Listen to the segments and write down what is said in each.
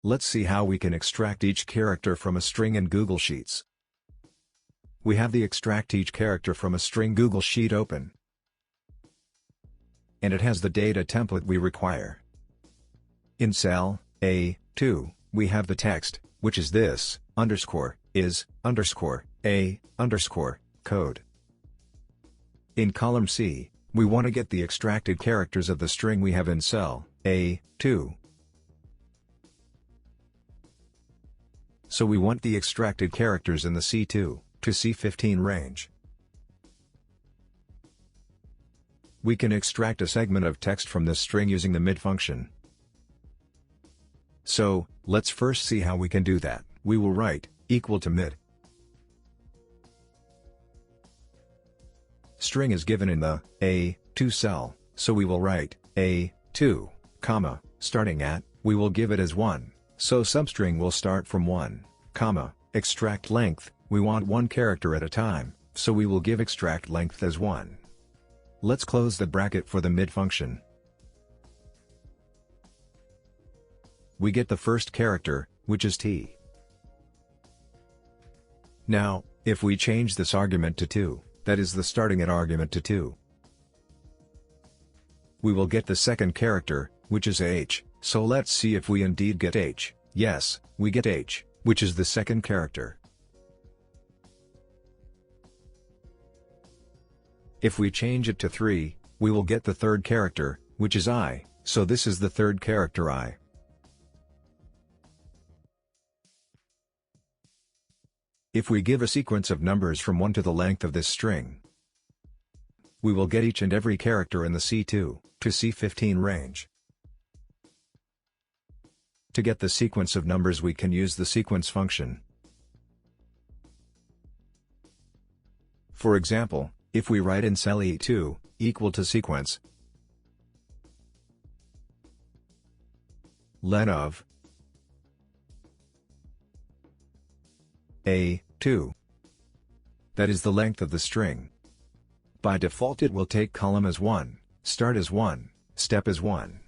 Let's see how we can extract each character from a string in Google Sheets. We have the Extract Each Character from a String Google Sheet open. And it has the data template we require. In cell A2, we have the text, which is this, _is, _a, code. In column C, we want to get the extracted characters of the string we have in cell A2. So we want the extracted characters in the C2 to C15 range. We can extract a segment of text from this string using the mid function. So, let's first see how we can do that. We will write equal to mid. String is given in the A2 cell, so we will write A2, comma, starting at, we will give it as 1, so substring will start from 1, comma, extract length, we want one character at a time, so we will give extract length as 1. Let's close the bracket for the mid function. We get the first character, which is t. Now, if we change this argument to 2, that is the starting at argument to 2, we will get the second character, which is h, so let's see if we indeed get h. Yes, we get h, which is the second character. If we change it to 3, we will get the third character, which is I, so this is the third character I. If we give a sequence of numbers from 1 to the length of this string, we will get each and every character in the C2 to C15 range. To get the sequence of numbers we can use the sequence function. For example, if we write in cell E2, equal to sequence len of A2, that is the length of the string. By default it will take column as 1, start as 1, step as 1.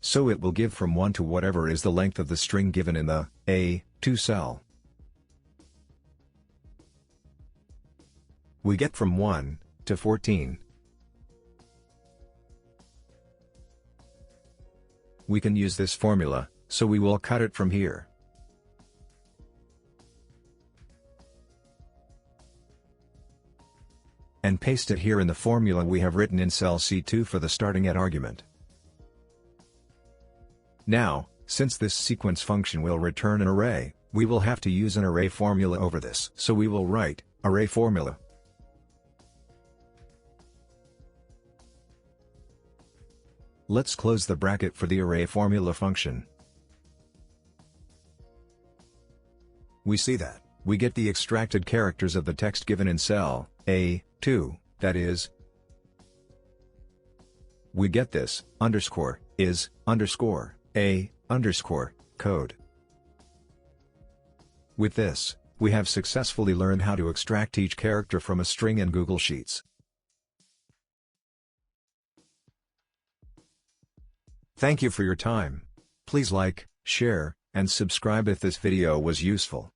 So it will give from 1 to whatever is the length of the string given in the A2 cell. We get from 1 to 14. We can use this formula, so we will cut it from here. And paste it here in the formula we have written in cell C2 for the starting at argument. Now, since this sequence function will return an array, we will have to use an array formula over this. So we will write array formula. Let's close the bracket for the array formula function. We see that we get the extracted characters of the text given in cell A2, that is, we get this _is _a code. With this, we have successfully learned how to extract each character from a string in Google Sheets. Thank you for your time. Please like, share, and subscribe if this video was useful.